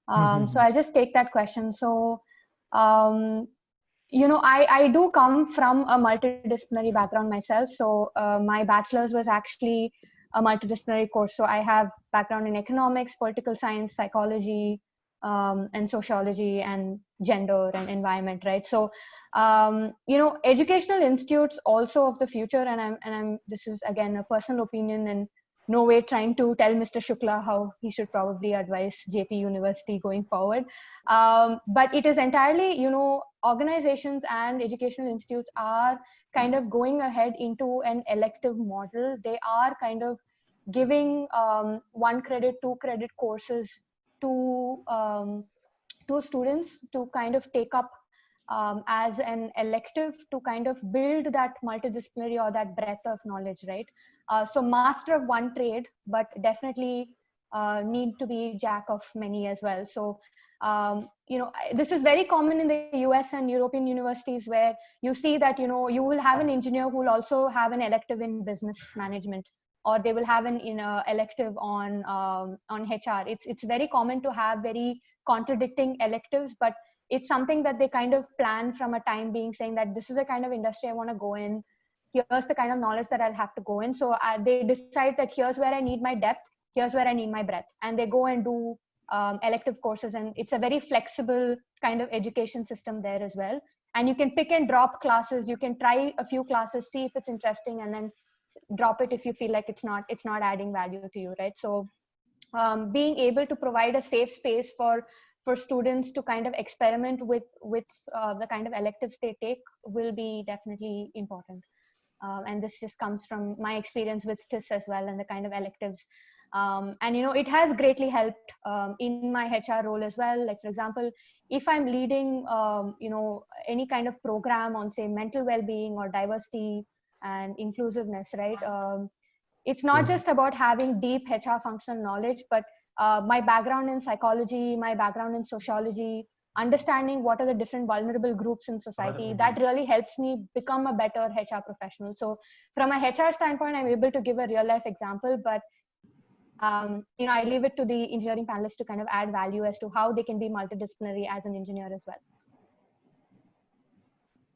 So Mhm. I'll just take that question. So, um, I do come from a multidisciplinary background myself. So my bachelor's was actually a multidisciplinary course. So I have background in economics, political science, psychology, and sociology, and gender and environment, right? So educational institutes also of the future, and I'm this is again a personal opinion, and no way trying to tell Mr. Shukla how he should probably advise JP University going forward. But it is entirely, organizations and educational institutes are kind of going ahead into an elective model. They are kind of giving 1 credit, 2 credit courses to students to kind of take up as an elective to kind of build that multidisciplinary or that breadth of knowledge, right? So master of one trade, but definitely need to be jack of many as well. So this is very common in the US and European universities, where you see that you will have an engineer who will also have an elective in business management, or they will have an elective on HR. It's very common to have very contradicting electives, but it's something that they kind of plan from a time being, saying that this is the kind of industry I want to go in. Here's the kind of knowledge that I'll have to go in. So they decide that here's where I need my depth, here's where I need my breadth, and they go and do elective courses. And it's a very flexible kind of education system there as well. And you can pick and drop classes. You can try a few classes, see if it's interesting, and then drop it if you feel like it's not adding value to you, right? So being able to provide a safe space for students to kind of experiment with the kind of electives they take will be definitely important. And this just comes from my experience with TIS as well, and the kind of electives. And it has greatly helped in my HR role as well. Like, for example, if I'm leading any kind of program on, say, mental well-being or diversity and inclusiveness, right? It's not just about having deep HR functional knowledge, but my background in psychology, my background in sociology, understanding what are the different vulnerable groups in society, that really helps me become a better HR professional. So from a HR standpoint, I'm able to give a real life example, but I leave it to the engineering panelists to kind of add value as to how they can be multidisciplinary as an engineer as well.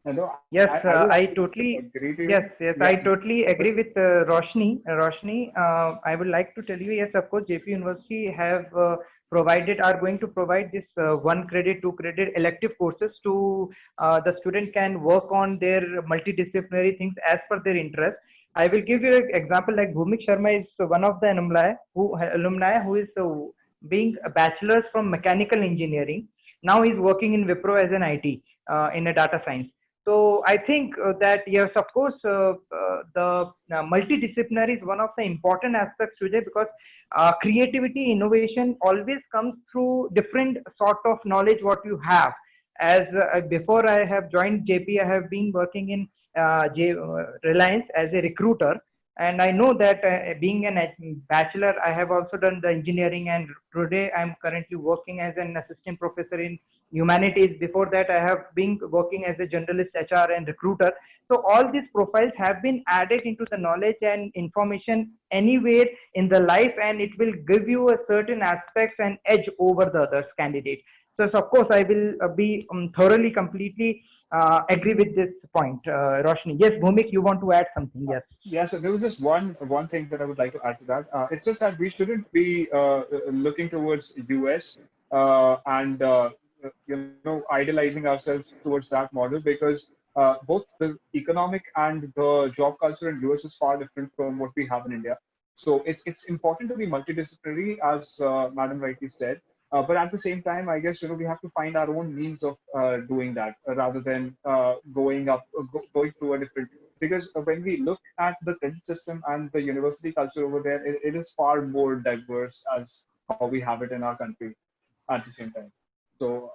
No, Yes, I would I actually totally, agree to yes, you. yes, Yeah. I totally agree with Roshni. Roshni, I would like to tell you, yes, of course, JP University are going to provide this 1 credit, 2 credit elective courses to the student can work on their multidisciplinary things as per their interest. I will give you an example, like Bhumik Sharma is one of the alumni who is being a bachelor's from mechanical engineering. Now he's working in Wipro as an IT in a data science. So I think that yes, of course, the multidisciplinary is one of the important aspects today, because creativity, innovation always comes through different sort of knowledge what you have. As before I have joined JP, I have been working in Reliance as a recruiter, And I know that being a bachelor, I have also done the engineering, and today I'm currently working as an assistant professor in humanities. Before that, I have been working as a journalist, HR, and recruiter. So all these profiles have been added into the knowledge and information anywhere in the life, and it will give you a certain aspects and edge over the others candidate. So of course, I will be thoroughly, completely agree with this point. Roshni, yes, Bhumik, you want to add something? Yes. Yeah, so there was just one thing that I would like to add to that. It's just that we shouldn't be looking towards US and idealizing ourselves towards that model, because both the economic and the job culture in US is far different from what we have in India. So it's important to be multidisciplinary, as Madam rightly said. But at the same time, I guess we have to find our own means of doing that rather than going through a different, because when we look at the credit system and the university culture over there, it is far more diverse as how we have it in our country at the same time. So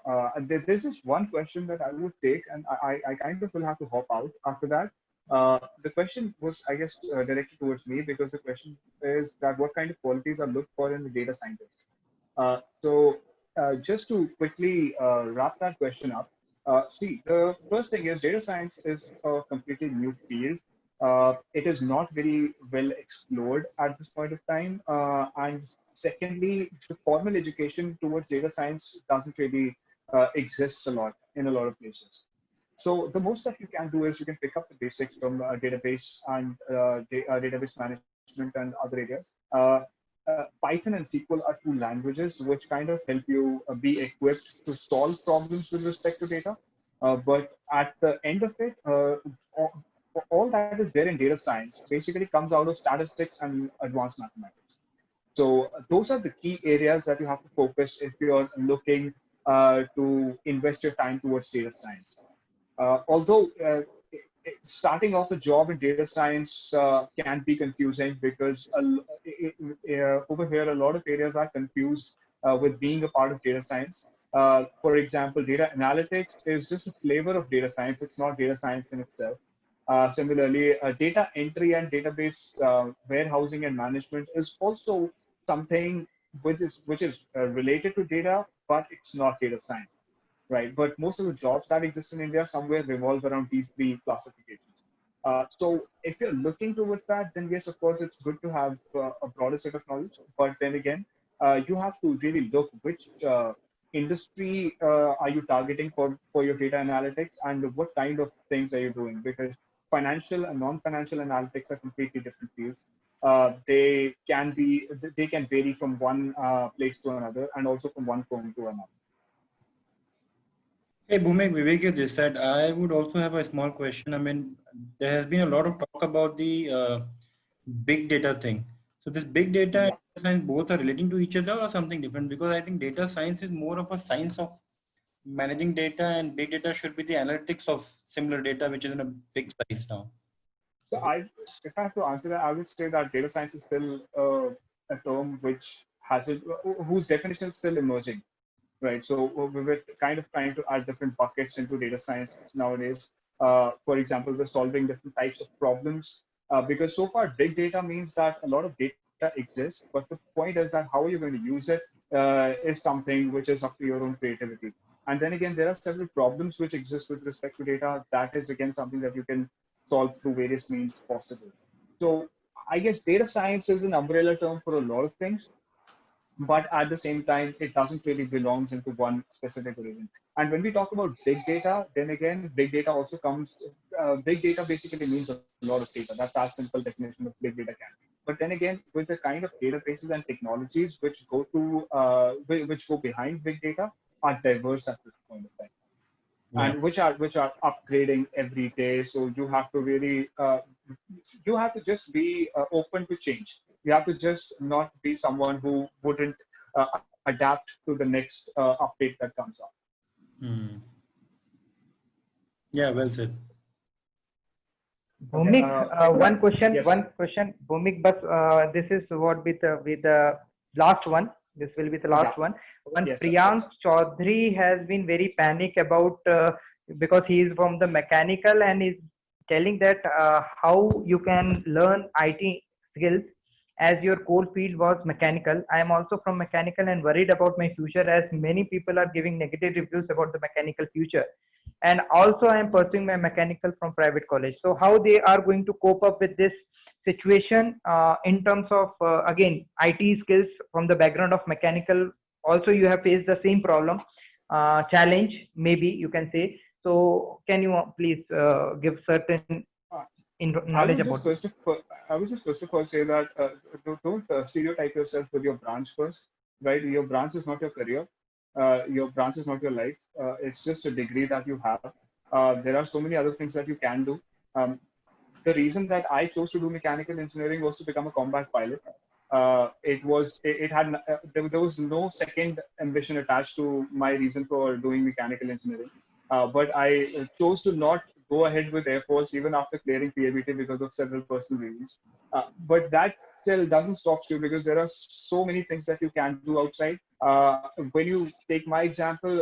there's just one question that I would take, and I kind of will have to hop out after that. The question was, I guess, directed towards me, because the question is that what kind of qualities are looked for in the data scientist? Just to quickly wrap that question up, see, the first thing is data science is a completely new field. It is not very well explored at this point of time. And secondly, the formal education towards data science doesn't really exist a lot in a lot of places. So the most that you can do is you can pick up the basics from database and database management and other areas. Python and SQL are two languages which kind of help you be equipped to solve problems with respect to data. But at the end of it, all that is there in data science basically comes out of statistics and advanced mathematics. So those are the key areas that you have to focus if you're looking to invest your time towards data science. Although starting off a job in data science can be confusing, because over here a lot of areas are confused with being a part of data science. For example, data analytics is just a flavor of data science. It's not data science in itself. Similarly, data entry and database warehousing and management is also something which is related to data, but it's not data science. Right, but most of the jobs that exist in India somewhere revolve around these three classifications. So if you're looking towards that, then yes, of course, it's good to have a broader set of knowledge. But then again, you have to really look which industry are you targeting for your data analytics, and what kind of things are you doing? Because financial and non-financial analytics are completely different fields. They can vary from one place to another, and also from one firm to another. Hey, Bhumik, Vivek, you just said, I would also have a small question. I mean, there has been a lot of talk about the big data thing. So this big data and data science both are relating to each other or something different? Because I think data science is more of a science of managing data, and big data should be the analytics of similar data, which is in a big size now. So if I have to answer that, I would say that data science is still a term whose definition is still emerging, right? So we're kind of trying to add different buckets into data science nowadays. For example, we're solving different types of problems because so far big data means that a lot of data exists, but the point is that how are you going to use it is something which is up to your own creativity. And then again, there are several problems which exist with respect to data. That is again something that you can solve through various means possible. So I guess data science is an umbrella term for a lot of things, but at the same time, it doesn't really belongs into one specific region. And when we talk about big data, then again, big data also comes, big data basically means a lot of data. That's as simple definition of big data can be. But then again, with the kind of databases and technologies which go behind big data are diverse at this point of time. Yeah. And which are upgrading every day. So you have to really you have to just be open to change. You have to just not be someone who wouldn't adapt to the next update that comes up. Hmm. Yeah, well said. Bhumik, one question, yes. Bhumik, but this is what with the last one. This will be the last one. Yes, Priyank Chaudhary has been very panic about because he is from the mechanical and is telling that how you can learn IT skills as your core field was mechanical. I am also from mechanical and worried about my future, as many people are giving negative reviews about the mechanical future. And also I am pursuing my mechanical from private college. So how they are going to cope up with this situation in terms of again IT skills from the background of mechanical? Also you have faced the same problem, challenge, maybe you can say. So can you please give certain Uh, I knowledge would just about this? first of all, I would just first of all say that don't stereotype yourself with your branch first, right? Your branch is not your career. Your branch is not your life. It's just a degree that you have. There are so many other things that you can do. The reason that I chose to do mechanical engineering was to become a combat pilot. It had there was no second ambition attached to my reason for doing mechanical engineering. But I chose to not go ahead with Air Force even after clearing PABT because of several personal reasons. But that still doesn't stop you, because there are so many things that you can do outside. When you take my example,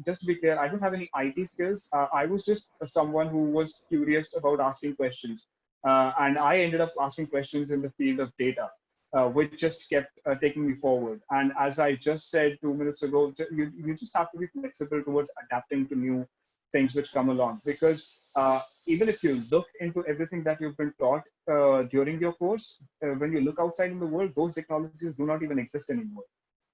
just to be clear, I don't have any IT skills. I was just someone who was curious about asking questions. And I ended up asking questions in the field of data, which just kept taking me forward. And as I just said 2 minutes ago, you just have to be flexible towards adapting to new things which come along. Because even if you look into everything that you've been taught during your course, when you look outside in the world, those technologies do not even exist anymore.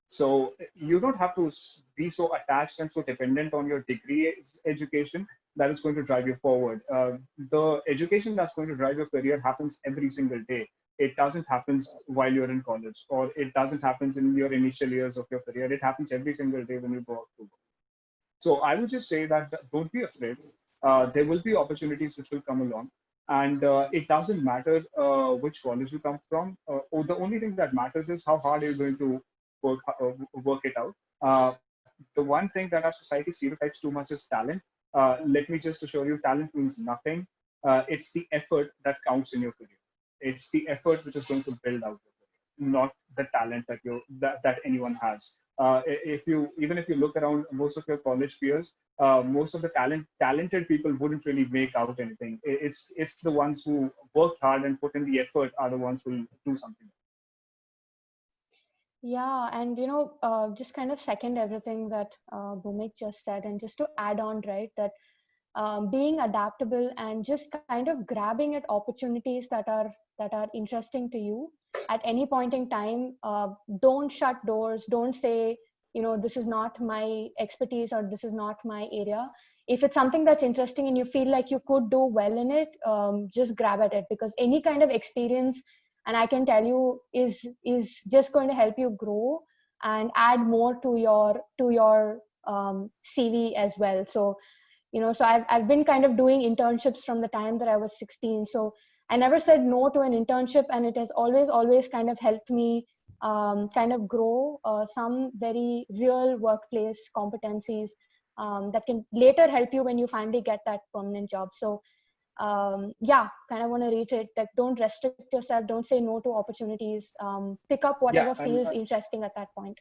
So you don't have to be so attached and so dependent on your degree education that is going to drive you forward. The education that's going to drive your career happens every single day. It doesn't happen while you're in college, or it doesn't happen in your initial years of your career. It happens every single day when you go out to work. So I would just say that don't be afraid. There will be opportunities which will come along, and it doesn't matter which college you come from. The only thing that matters is how hard you're going to work it out. The one thing that our society stereotypes too much is talent. Let me just assure you, talent means nothing. It's the effort that counts in your career. It's the effort which is going to build out your career, not the talent that anyone has. If you even if you look around most of your college peers, most of the talented people wouldn't really make out anything. It's the ones who worked hard and put in the effort are the ones who will do something. Yeah, and just kind of second everything that Bhumik just said, and just to add on, right, that being adaptable and just kind of grabbing at opportunities that are interesting to you at any point in time. Don't shut doors. Don't say, this is not my expertise or this is not my area. If it's something that's interesting and you feel like you could do well in it, just grab at it, because any kind of experience, and I can tell you, is just going to help you grow and add more to your CV as well. So so I've been kind of doing internships from the time that I was 16. So I never said no to an internship, and it has always kind of helped me kind of grow some very real workplace competencies that can later help you when you finally get that permanent job. So yeah, kind of want to reiterate that don't restrict yourself, don't say no to opportunities, pick up Yeah, whatever and feels interesting at that point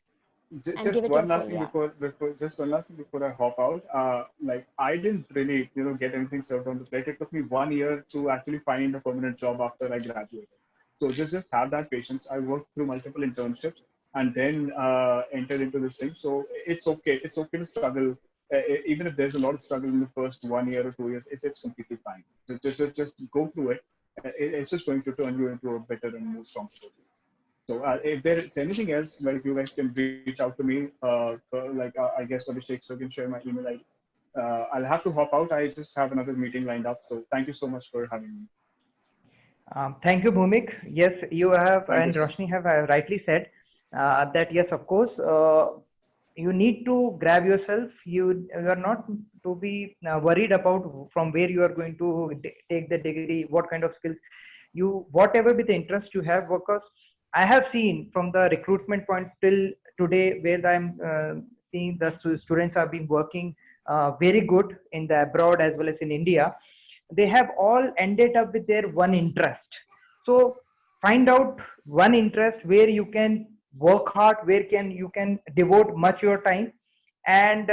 and just give it your one last full. thing Yeah. before I hop out. Like I didn't really, get anything served on the plate. It took me 1 year to actually find a permanent job after I graduated. So just have that patience. I worked through multiple internships and then entered into this thing. So it's okay. It's okay to struggle. Even if there's a lot of struggle in the first 1 year or 2 years, it's completely fine. Just go through it. It's just going to turn you into a better and more strong person. So if there is anything else, like you guys can reach out to me. I guess Abhishek, so you can share my email ID. I'll have to hop out. I just have another meeting lined up. So thank you so much for having me. Thank you, Bhumik. Yes, you have, Thank and you. Roshni have rightly said that yes, of course, you need to grab yourself. You are not to be worried about from where you are going to take the degree, what kind of skills you, whatever with the interest you have. Because I have seen from the recruitment point till today, where I'm seeing the students have been working very good in the abroad as well as in India. They have all ended up with their one interest. So find out one interest where you can work hard, where can you can devote much your time, and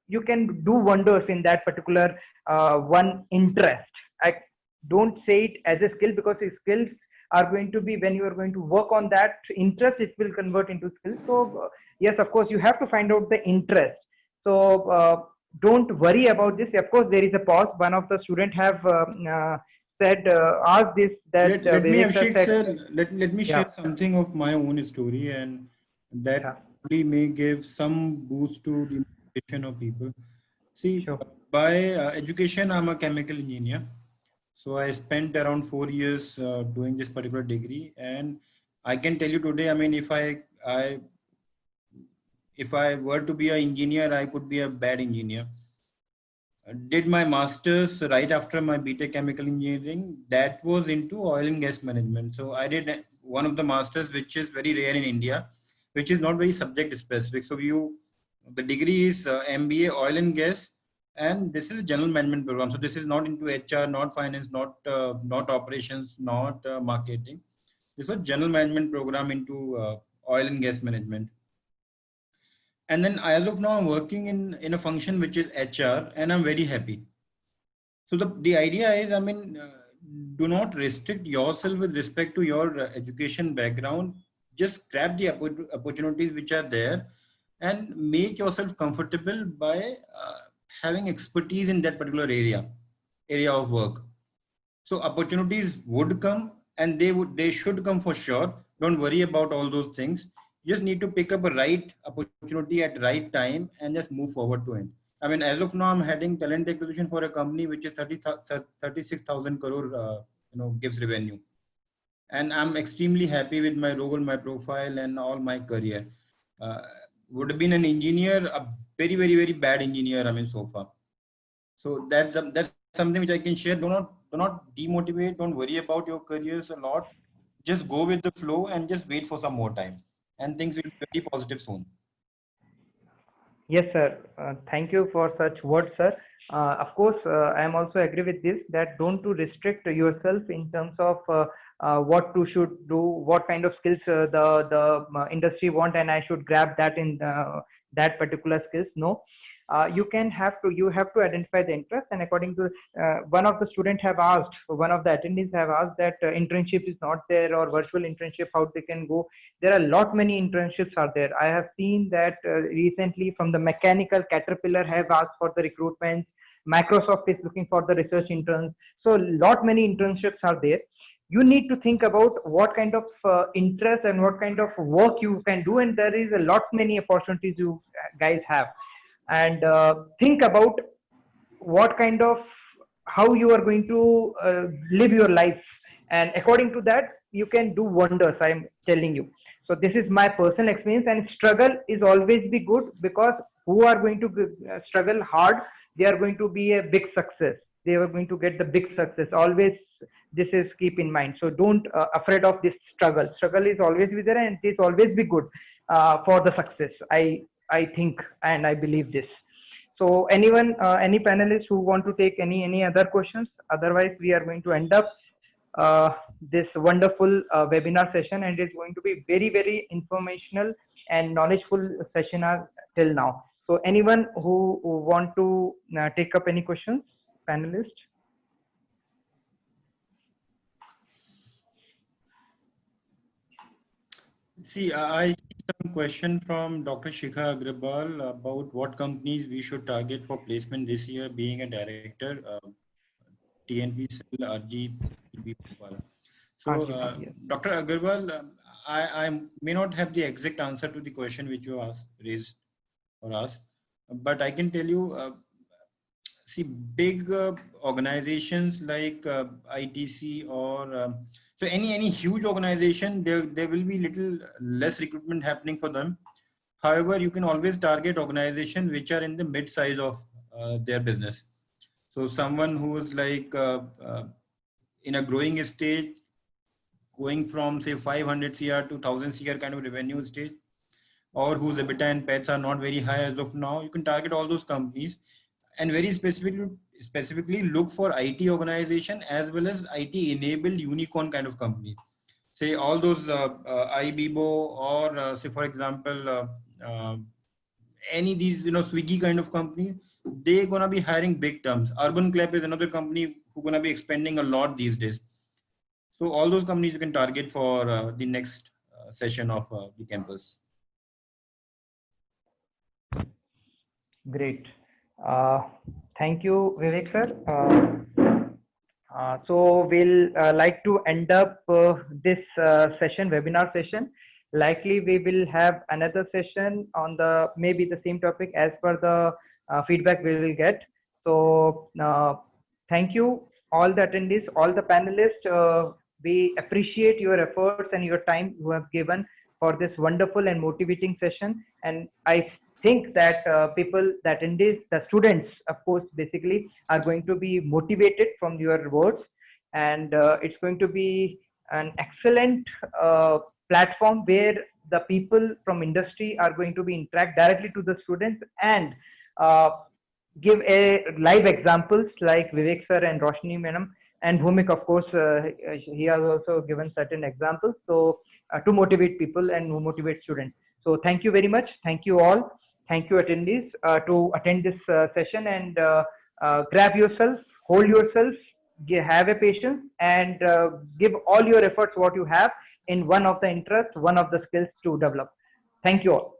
you can do wonders in that particular one interest. I don't say it as a skill, because skills are going to be, when you are going to work on that interest, it will convert into skills. So yes, of course, you have to find out the interest. So don't worry about this. Of course, there is a pause. One of the student have said, asked this, that Let me, Vivek sir Abhishek said, sir, let me yeah, share something of my own story, and yeah, that probably may give some boost to the motivation of people. See, sure, by education, I'm a chemical engineer. So I spent around 4 years doing this particular degree, and I can tell you today, I mean, if I were to be an engineer, I could be a bad engineer. Did my master's right after my BTech chemical engineering. That was into oil and gas management. So I did one of the masters, which is very rare in India, which is not very subject specific. So the degree is MBA oil and gas, and this is general management program. So this is not into HR, not finance, not operations, not marketing. This was general management program into oil and gas management. And then as of now, I'm working in a function which is HR, and I'm very happy. So the idea is, I mean, do not restrict yourself with respect to your education background. Just grab the opportunities which are there, and make yourself comfortable by having expertise in that particular area of work. So opportunities would come, and they should come for sure. Don't worry about all those things. You just need to pick up a right opportunity at right time and just move forward to it. I mean, as of now, I'm heading talent acquisition for a company which is 36,000 crore, gives revenue. And I'm extremely happy with my role, my profile, and all my career. Uh, would have been an engineer, a very, very, very bad engineer, I mean, so far. So that's something which I can share. Do not demotivate. Don't worry about your careers a lot. Just go with the flow and just wait for some more time, and things will be very positive soon. yes, sir. Thank you for such words, sir. Of course, I am also agree with this, that don't to restrict yourself in terms of what to should do, what kind of skills the industry want, and I should grab that in that particular skills. No, you have to identify the interest, and according to one of the student have asked, one of the attendees have asked that internship is not there, or virtual internship, how they can go. There are a lot many internships are there. I have seen that recently from the mechanical, Caterpillar have asked for the recruitment. Microsoft is looking for the research interns. So lot many internships are there. You need to think about what kind of interest and what kind of work you can do, and there is a lot many opportunities you guys have. And think about what kind of, how you are going to live your life, and according to that you can do wonders, I am telling you. So this is my personal experience, and struggle is always be good, because who are going to struggle hard, they are going to be a big success, they are going to get the big success always. This is keep in mind. So don't afraid of this struggle is always be there, and it is always be good for the success. I think, and I believe this. So anyone, any panelists who want to take any other questions? Otherwise, we are going to end up this wonderful webinar session, and it's going to be very, very informational and knowledgeful session till now. So anyone who want to take up any questions, panelists? See, I see some question from Dr. Shikha Agrawal about what companies we should target for placement this year, being a director, TNP Cell, RG, Bhopal. So, Yes. Dr. Agrawal, I may not have the exact answer to the question which you raised or asked, but I can tell you, see, big organizations like ITC or so any huge organization, there will be little less recruitment happening for them. However, you can always target organizations which are in the mid size of their business. So someone who is like in a growing stage, going from say 500 CR to 1000 CR kind of revenue stage, or whose EBITDA and PATs are not very high as of now, you can target all those companies, and very specifically look for IT organization as well as IT enabled unicorn kind of company. Say all those iBibo, or say for example any these Swiggy kind of companies, they're gonna be hiring big terms. Urban Clap is another company who gonna be expanding a lot these days. So all those companies you can target for the next session of the campus. Great. Thank you, Vivek sir. So we'll like to end up this webinar session. Likely we will have another session on the maybe the same topic as per the feedback we will get. So thank you all the attendees, all the panelists. We appreciate your efforts and your time you have given for this wonderful and motivating session. And I think that people, the attendees, the students, of course, basically are going to be motivated from your words, and it's going to be an excellent platform where the people from industry are going to be interact directly to the students and give a live examples like Vivek sir and Roshni madam and Bhumik, of course, he has also given certain examples. So to motivate people and motivate students. So thank you very much. Thank you all. Thank you attendees to attend this session, and grab yourself, hold yourself, have a patience, and give all your efforts what you have in one of the interests, one of the skills to develop. Thank you all.